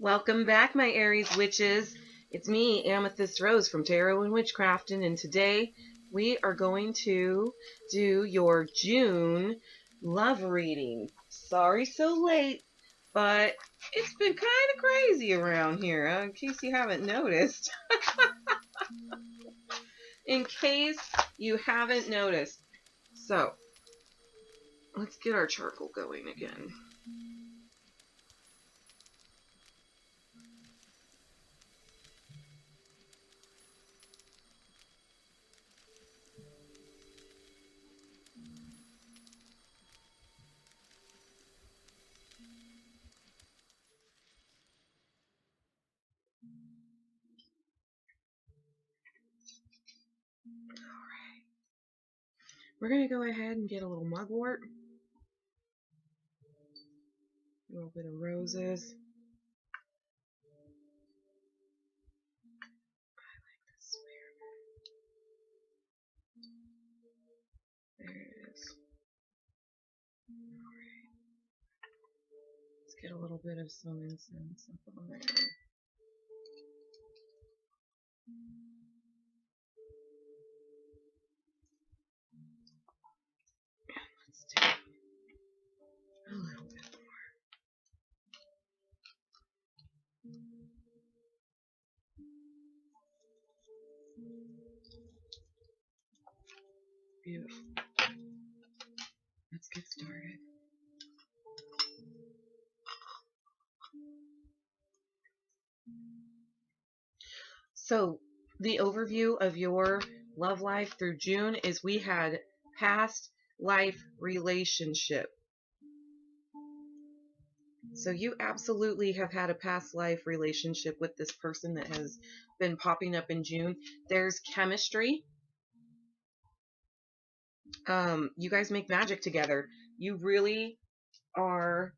Welcome back, my Aries witches. It's me, Amethyst Rose from Tarot and Witchcrafting, and today we are going to do your June love reading. Sorry so late, but it's been kind of crazy around here, in case you haven't noticed. In case you haven't noticed. So, let's get our charcoal going again. We're going to go ahead and get a little mugwort, a little bit of roses. There it is. Alright. Let's get a little bit of some incense up on there. Let's do a little bit more. Beautiful. Let's get started. So, the overview of your love life through June is we had past life relationship. So you absolutely have had a past life relationship with this person that has been popping up in June. There's chemistry. You guys make magic together. You really are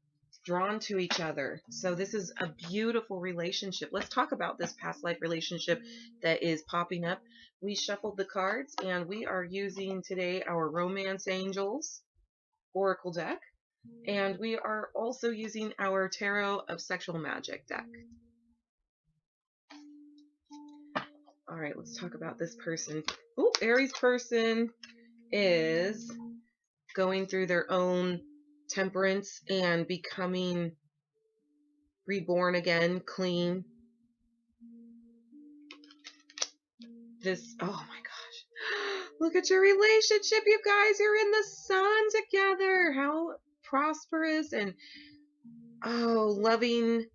drawn to each other. So this is a beautiful relationship. Let's talk about this past life relationship that is popping up. We shuffled the cards and we are using today our Romance Angels Oracle deck. And we are also using our Tarot of Sexual Magic deck. All right, let's talk about this person. Oh, Aries person is going through their own temperance and becoming reborn again, clean. Oh my gosh. Look at your relationship, you guys. You're in the sun together. How prosperous and, oh, loving.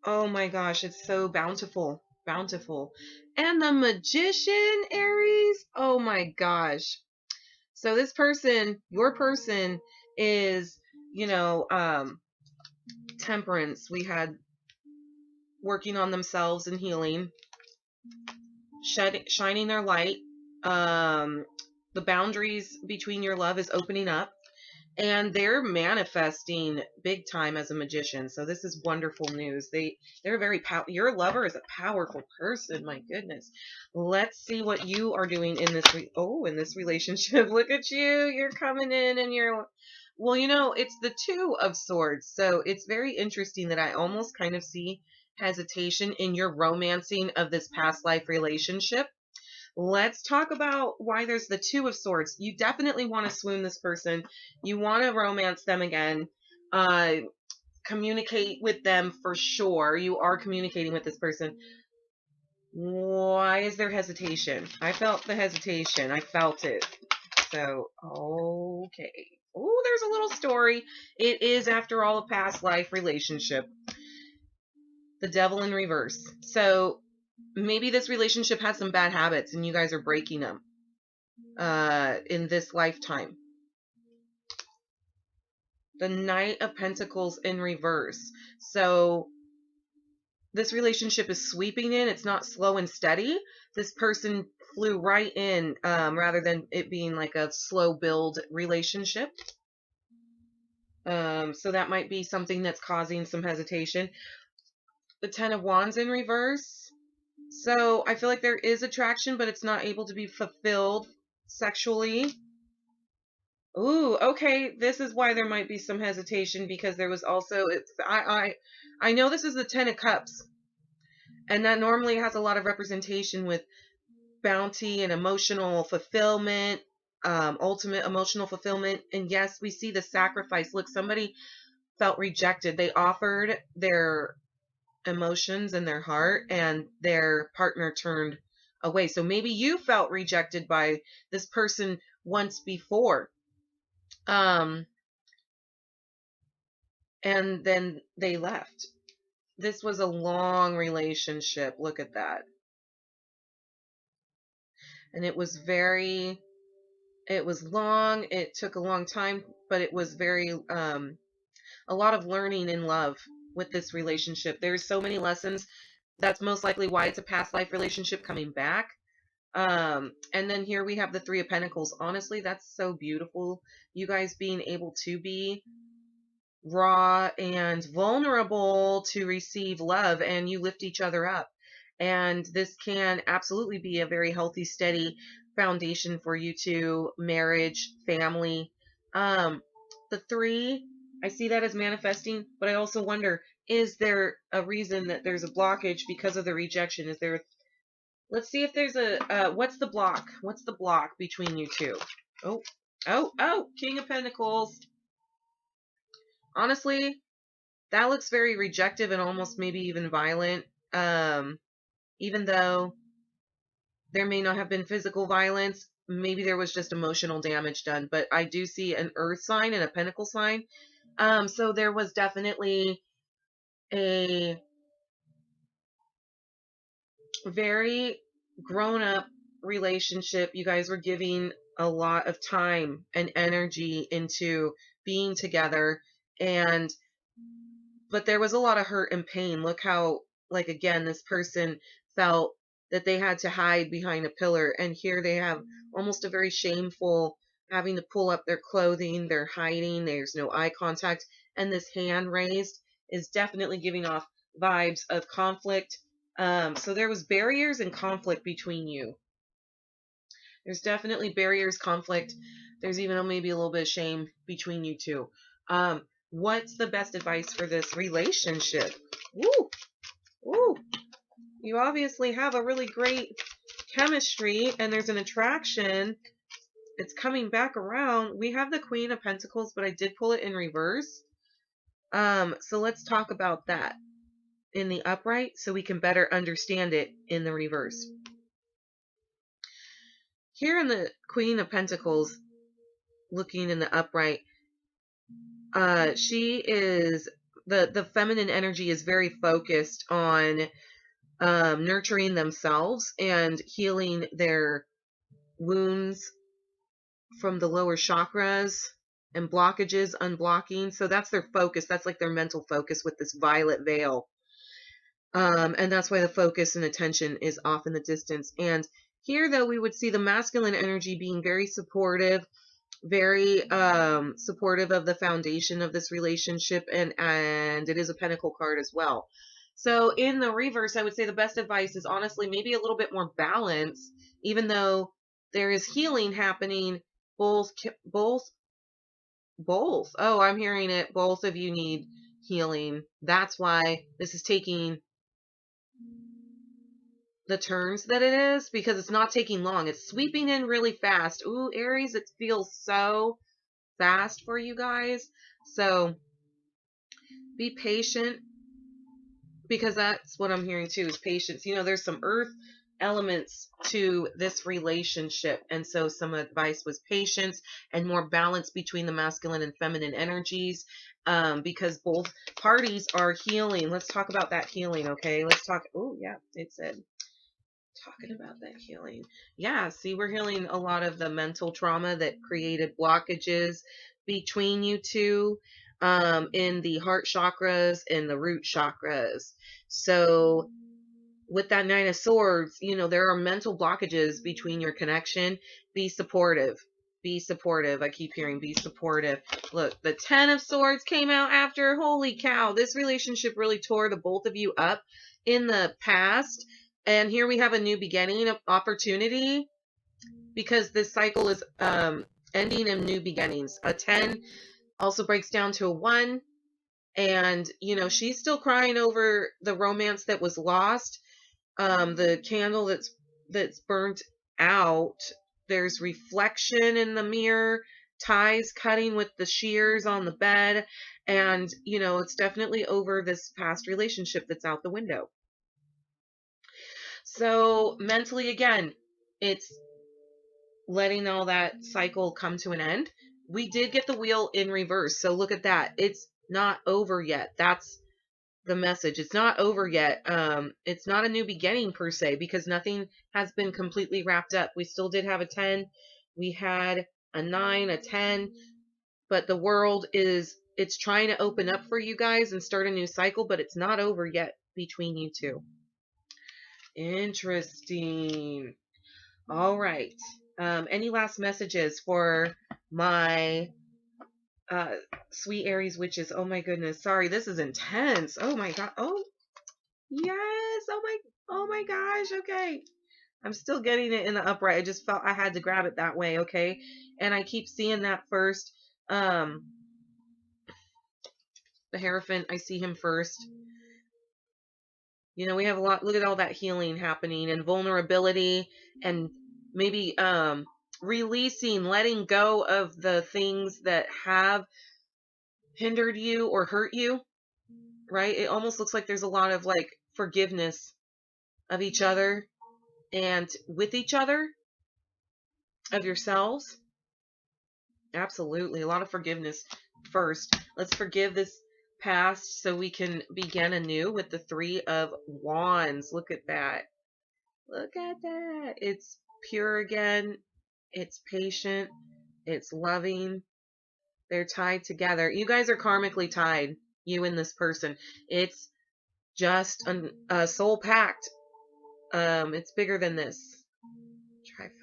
Oh my gosh, it's so bountiful. Bountiful. And the Magician, Aries. Oh my gosh. So this person, your person, is, temperance. We had working on themselves and healing, shining their light. The boundaries between your love is opening up, and they're manifesting big time as a magician. So this is wonderful news. They're very your lover is a powerful person. My goodness. Let's see what you are doing in this in this relationship. Look at you. You're coming in and it's the Two of Swords. So it's very interesting that I almost kind of see hesitation in your romancing of this past life relationship. Let's talk about why there's the Two of Swords. You definitely want to swoon this person. You want to romance them again. Communicate with them for sure. You are communicating with this person. Why is there hesitation? I felt the hesitation. I felt it. So, okay. Oh, there's a little story. It is, after all, a past life relationship. The Devil in reverse. So, maybe this relationship has some bad habits and you guys are breaking them in this lifetime. The Knight of Pentacles in reverse. So this relationship is sweeping in. It's not slow and steady. This person flew right in rather than it being like a slow build relationship. So that might be something that's causing some hesitation. The Ten of Wands in reverse. So I feel like there is attraction, but it's not able to be fulfilled sexually. Ooh, okay. This is why there might be some hesitation, because there was also I know this is the 10 of Cups, and that normally has a lot of representation with bounty and emotional fulfillment, ultimate emotional fulfillment. And yes, we see the sacrifice. Look, somebody felt rejected. They offered their emotions and their heart, and their partner turned away. So maybe you felt rejected by this person once before. Um, and then they left. This was a long relationship. Look at that. And it was long. It took a long time, but it was very, a lot of learning in love with this relationship. There's so many lessons. That's most likely why it's a past life relationship coming back. And then here we have the Three of Pentacles. Honestly, that's so beautiful. You guys being able to be raw and vulnerable to receive love, and you lift each other up. And this can absolutely be a very healthy, steady foundation for you two: marriage, family. Um, the three, I see that as manifesting, but I also wonder, is there a reason that there's a blockage because of the rejection? Is there, let's see if there's a, what's the block? What's the block between you two? Oh, oh, King of Pentacles. Honestly, that looks very rejective and almost maybe even violent. Um, Even though there may not have been physical violence, maybe there was just emotional damage done. But I do see an earth sign and a pentacle sign. So there was definitely a very grown up relationship. You guys were giving a lot of time and energy into being together, and but there was a lot of hurt and pain. Look how, like, again, this person felt that they had to hide behind a pillar, and here they have almost a very shameful having to pull up their clothing. They're hiding, there's no eye contact, and this hand raised is definitely giving off vibes of conflict. So there was barriers and conflict between you. There's definitely barriers, conflict. There's even maybe a little bit of shame between you two. What's the best advice for this relationship? Woo! Woo! You obviously have a really great chemistry, and there's an attraction. It's coming back around. We have the Queen of Pentacles, but I did pull it in reverse. So let's talk about that in the upright so we can better understand it in the reverse. Here in the Queen of Pentacles, looking in the upright, she is, the feminine energy is very focused on nurturing themselves and healing their wounds from the lower chakras and blockages, unblocking. So that's their focus. That's like their mental focus with this violet veil. And that's why the focus and attention is off in the distance. And here, though, we would see the masculine energy being very supportive, very supportive of the foundation of this relationship, and it is a pentacle card as well. So in the reverse, I would say the best advice is honestly maybe a little bit more balance. Even though there is healing happening, both both, oh, I'm hearing it, both of you need healing. That's why this is taking the turns that it is, because it's not taking long. It's sweeping in really fast. Ooh, Aries, it feels so fast for you guys. So be patient, because that's what I'm hearing too, is patience. You know, there's some earth elements to this relationship, and so some advice was patience and more balance between the masculine and feminine energies, because both parties are healing. Let's talk about that healing. Okay, let's talk. Oh yeah, it said talking about that healing. Yeah, see, we're healing a lot of the mental trauma that created blockages between you two, in the heart chakras and the root chakras. So with that Nine of Swords, you know, there are mental blockages between your connection. Be supportive. Be supportive. I keep hearing be supportive. Look, the Ten of Swords came out after. Holy cow. This relationship really tore the both of you up in the past. And here we have a new beginning of opportunity, because this cycle is ending and new beginnings. A 10 also breaks down to a 1. And, she's still crying over the romance that was lost. The candle that's burnt out. There's reflection in the mirror, ties cutting with the shears on the bed. And, it's definitely over this past relationship that's out the window. So mentally, again, it's letting all that cycle come to an end. We did get the wheel in reverse. So look at that. It's not over yet. That's the message. It's not over yet. It's not a new beginning per se, because nothing has been completely wrapped up. We still did have a 10. We had a 9, a 10, but the world it's trying to open up for you guys and start a new cycle, but it's not over yet between you two. Interesting. All right. Any last messages for my sweet Aries witches? Oh my goodness. Sorry, this is intense. Oh my god. Oh, yes. Oh my gosh. Okay. I'm still getting it in the upright. I just felt I had to grab it that way, okay? And I keep seeing that first. The Hierophant, I see him first. We have a lot. Look at all that healing happening and vulnerability, and maybe releasing, letting go of the things that have hindered you or hurt you, right? It almost looks like there's a lot of like forgiveness of each other and with each other, of yourselves. Absolutely. A lot of forgiveness first. Let's forgive this past so we can begin anew with the 3 of Wands. Look at that. Look at that. It's pure again. It's patient. It's loving. They're tied together. You guys are karmically tied, you and this person. It's just a soul pact. It's bigger than this. Trifecta.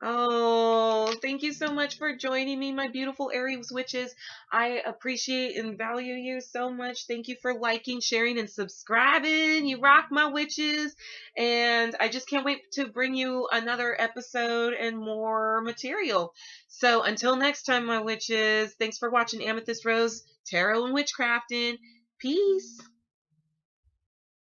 Oh, thank you so much for joining me, my beautiful Aries witches. I appreciate and value you so much. Thank you for liking, sharing, and subscribing. You rock, my witches. And I just can't wait to bring you another episode and more material. So until next time, my witches, thanks for watching Amethyst Rose Tarot and Witchcrafting. Peace.